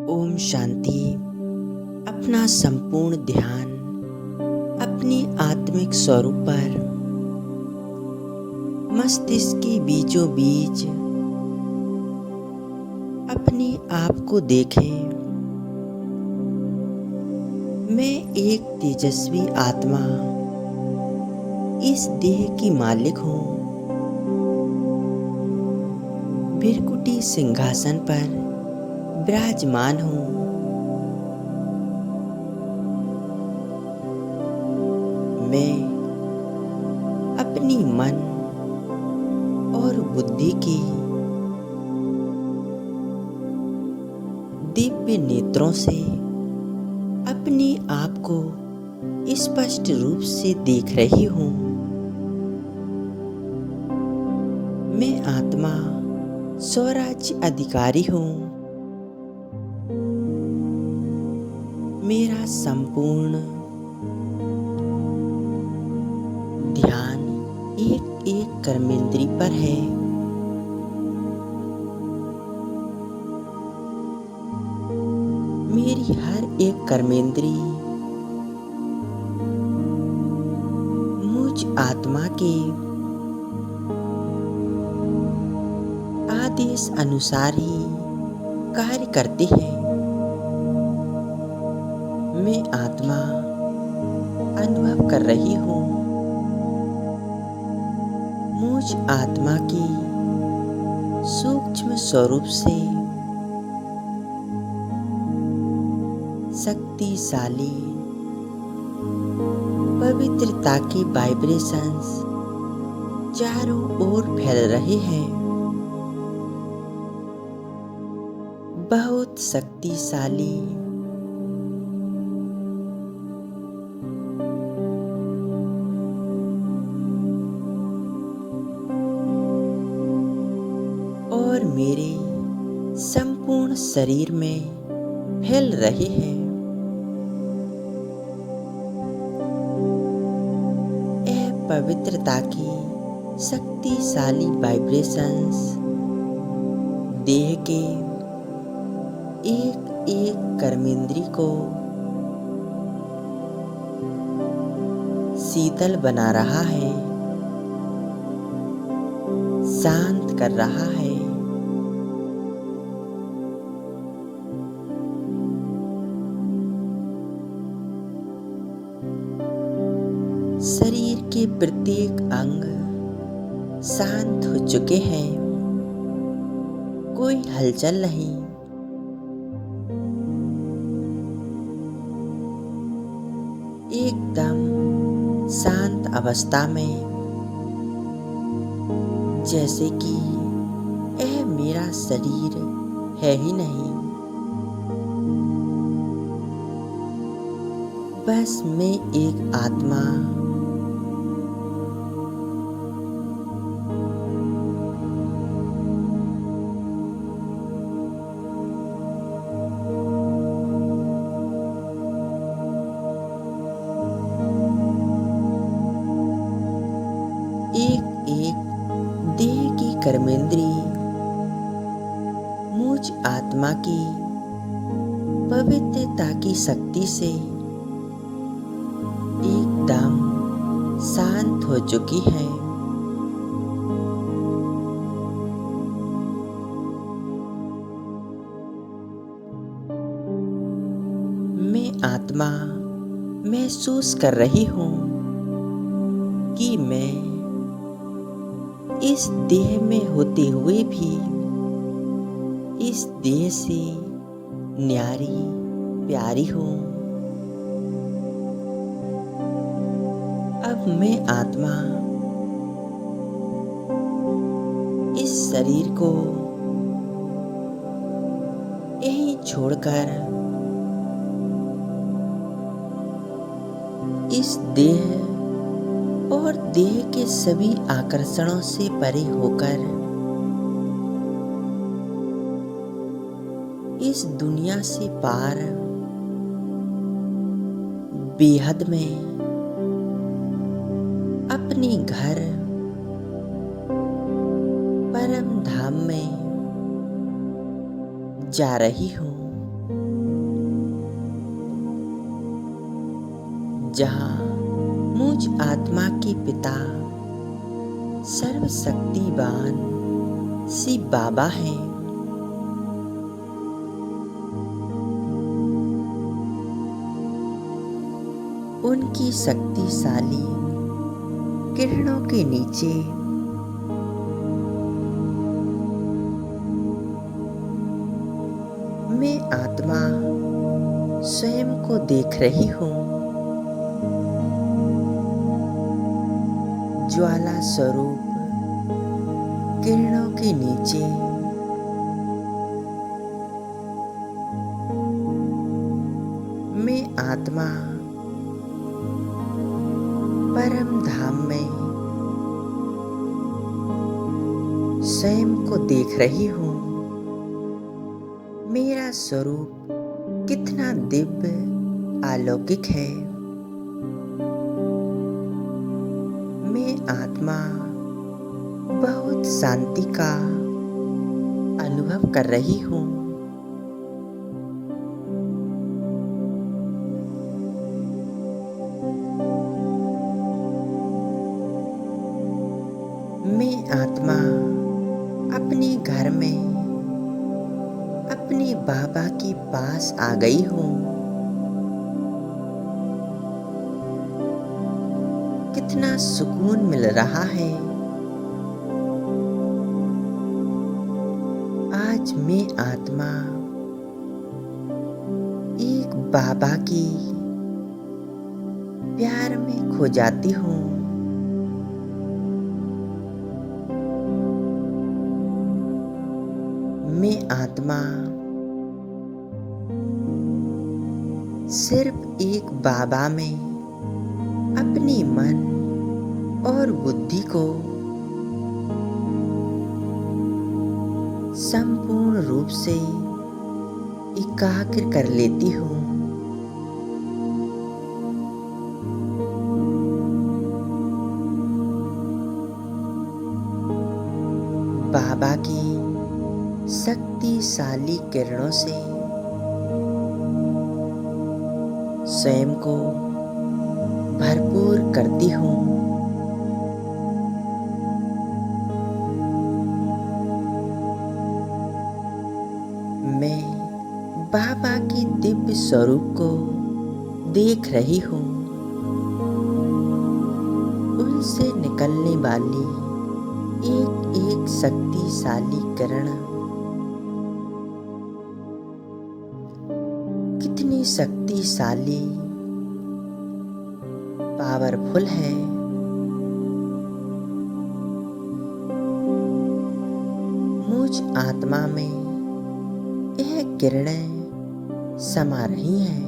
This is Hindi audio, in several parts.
ओम शांति। अपना संपूर्ण ध्यान अपनी आत्मिक स्वरूप पर मस्तिष्क के बीचों बीच अपने आप को देखें। मैं एक तेजस्वी आत्मा इस देह की मालिक हूँ। भृकुटी सिंहासन पर विराजमान हूँ। मैं अपनी मन और बुद्धि की दिव्य नेत्रों से अपने आप को स्पष्ट रूप से देख रही हूँ। मैं आत्मा स्वराज्य अधिकारी हूँ। मेरा संपूर्ण ध्यान एक एक कर्मेंद्री पर है। मेरी हर एक कर्मेंद्री मुझ आत्मा के आदेश अनुसार ही कार्य करते हैं। मैं आत्मा अनुभव कर रही हूँ। मुझ आत्मा की सूक्ष्म स्वरूप से शक्तिशाली पवित्रता की वाइब्रेशंस चारों ओर फैल रहे हैं। बहुत शक्तिशाली और मेरे संपूर्ण शरीर में फैल रहे हैं। यह पवित्रता की शक्तिशाली वाइब्रेशंस देह के एक एक कर्मेंद्री को शीतल बना रहा है, शांत कर रहा है। शरीर के प्रत्येक अंग शांत हो चुके हैं। कोई हलचल नहीं। एकदम शांत अवस्था में, जैसे कि यह मेरा शरीर है ही नहीं। बस मैं एक आत्मा एक एक देह की कर्मेंद्री मुझ आत्मा की पवित्रता की शक्ति से एकदम शांत हो चुकी है। मैं आत्मा महसूस कर रही हूँ कि मैं इस देह में होते हुए भी इस देह से न्यारी प्यारी हूँ। अब मैं आत्मा इस शरीर को यहीं छोड़कर इस देह और देह के सभी आकर्षणों से परे होकर इस दुनिया से पार बेहद में अपने घर परम धाम में जा रही हूँ। जहाँ मुझ आत्मा के पिता सर्वशक्तिवान शिव बाबा हैं। उनकी शक्तिशाली किरणों के नीचे मैं आत्मा स्वयं को देख रही हूँ। ज्वाला स्वरूप किरणों के नीचे मैं आत्मा परम धाम में स्वयं को देख रही हूँ। मेरा स्वरूप कितना दिव्य अलौकिक है। मैं आत्मा बहुत शांति का अनुभव कर रही हूँ। मैं आत्मा अपने घर में अपने बाबा के पास आ गई हूँ। कितना सुकून मिल रहा है। आज मैं आत्मा एक बाबा की प्यार में खो जाती हूँ। मैं आत्मा सिर्फ एक बाबा में अपने मन और बुद्धि को संपूर्ण रूप से एकाग्र कर लेती हूँ। बाबा की शक्तिशाली किरणों से स्वयं को भरपूर करती हूँ। मैं बाबा के दिव्य स्वरूप को देख रही हूँ। उनसे निकलने वाली एक एक शक्तिशाली किरण कितनी शक्तिशाली पावरफुल है। मुझ आत्मा में यह किरणें समा रही हैं।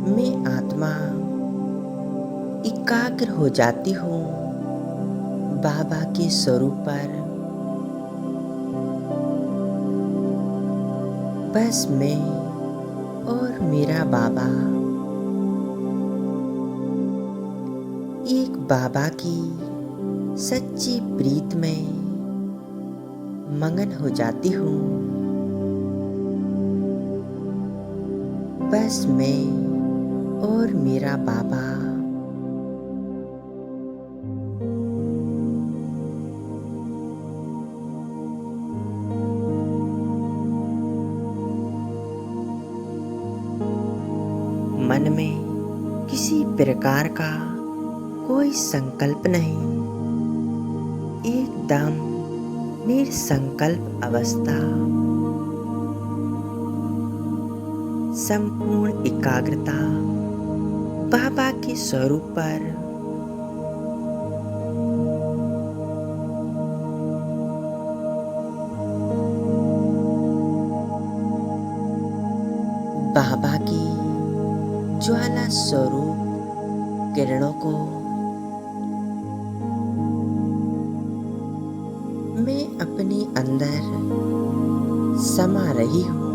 मैं आत्मा एकाग्र हो जाती हूँ बाबा के स्वरूप पर। बस मैं और मेरा बाबा एक बाबा की सच्ची प्रीत में मगन हो जाती हूँ। बस मैं और मेरा बाबा मन में किसी प्रकार का कोई संकल्प नहीं, एकदम निसंकल्प अवस्था, संपूर्ण एकाग्रता बाबा के स्वरूप पर। बाबा की ज्वाला स्वरूप किरणों को मैं अपने अंदर समा रही हूँ।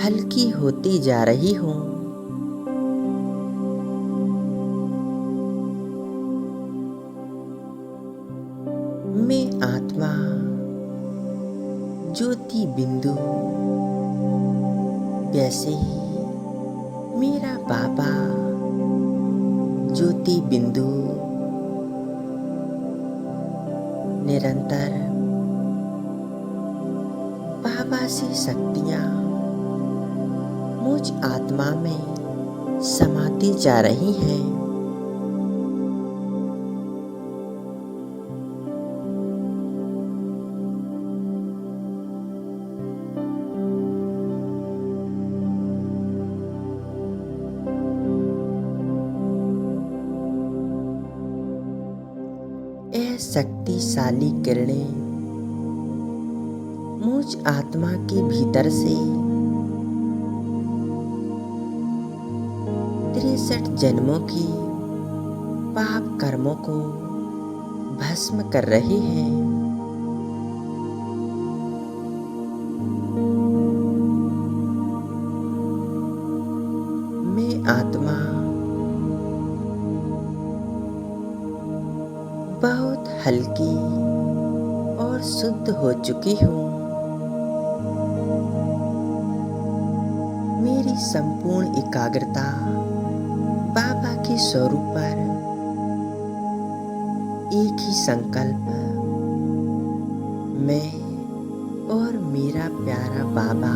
हल्की होती जा रही हूँ। मैं आत्मा ज्योति बिंदु, वैसे ही मेरा बाबा ज्योति बिंदु निरंतर बाबा से शक्तियाँ मुझ आत्मा में समाती जा रही हैं। यह शक्तिशाली किरणें मुझ आत्मा के भीतर से 63 जन्मों की पाप कर्मों को भस्म कर रही हैं। मैं आत्मा बहुत हल्की और शुद्ध हो चुकी हूँ। मेरी संपूर्ण एकाग्रता बाबा के स्वरूप पर, एक ही संकल्प, मैं और मेरा प्यारा बाबा।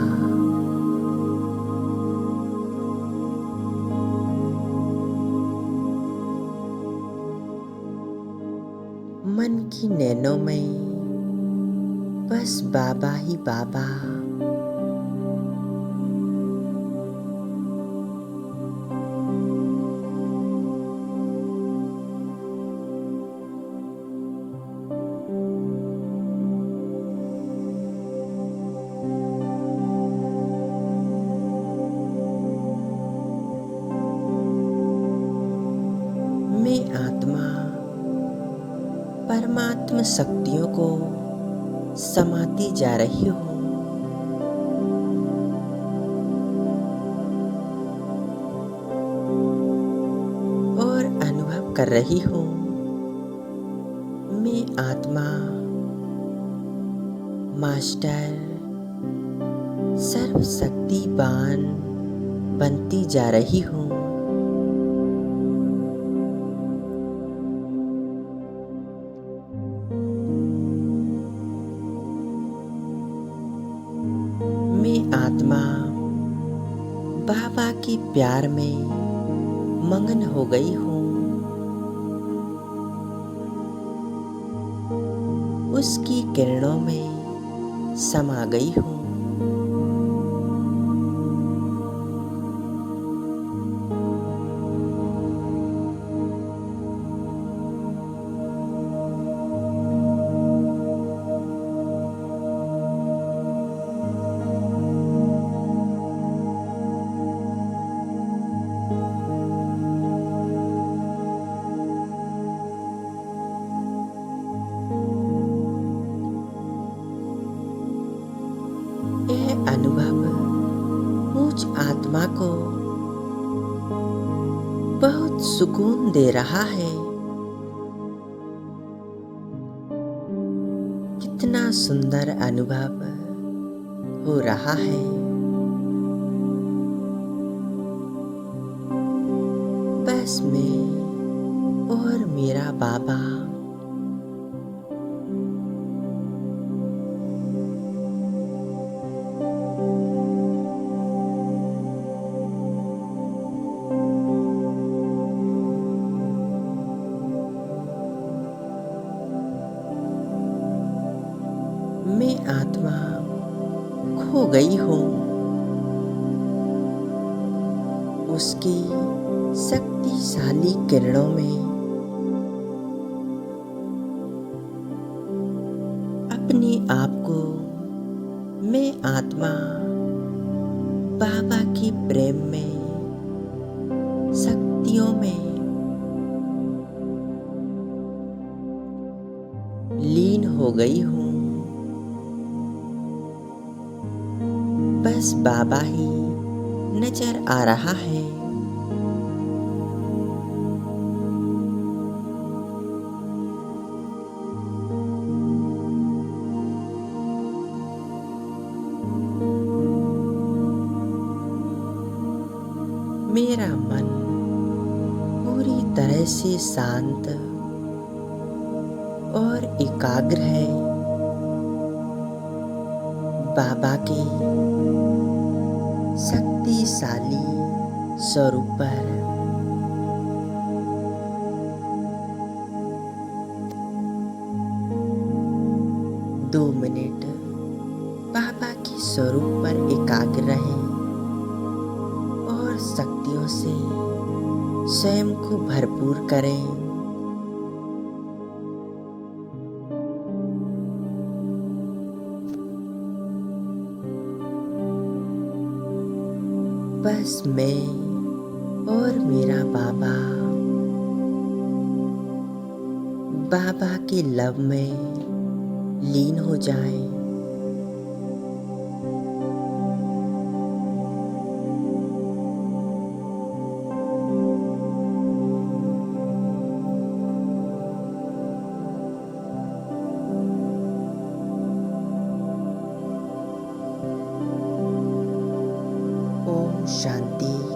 मन की नैनों में बस बाबा ही बाबा। मैं आत्मा परमात्मा शक्तियों को समाती जा रही हूँ। और अनुभव कर रही हूँ, मैं आत्मा मास्टर सर्वशक्तिवान बनती जा रही हूँ। मैं आत्मा बाबा के प्यार में मगन हो गई हूँ। उसकी किरणों में समा गई हूँ। यह अनुभव मुझ आत्मा को बहुत सुकून दे रहा है। कितना सुंदर अनुभव हो रहा है। बस मैं और मेरा बाबा मैं आत्मा खो गई हूँ उसकी शक्तिशाली किरणों में। अपने आप को मैं आत्मा बाबा के प्रेम में, शक्तियों में लीन हो गई हूँ। बस बाबा ही नजर आ रहा है। मेरा मन पूरी तरह से शांत और एकाग्र है। बाबा के शक्तिशाली स्वरूप पर। 2 मिनट बाबा के स्वरूप पर एकाग्र रहें और शक्तियों से स्वयं को भरपूर करें। बस मैं और मेरा बाबा बाबा के लव में लीन हो जाएं। ओम शांति।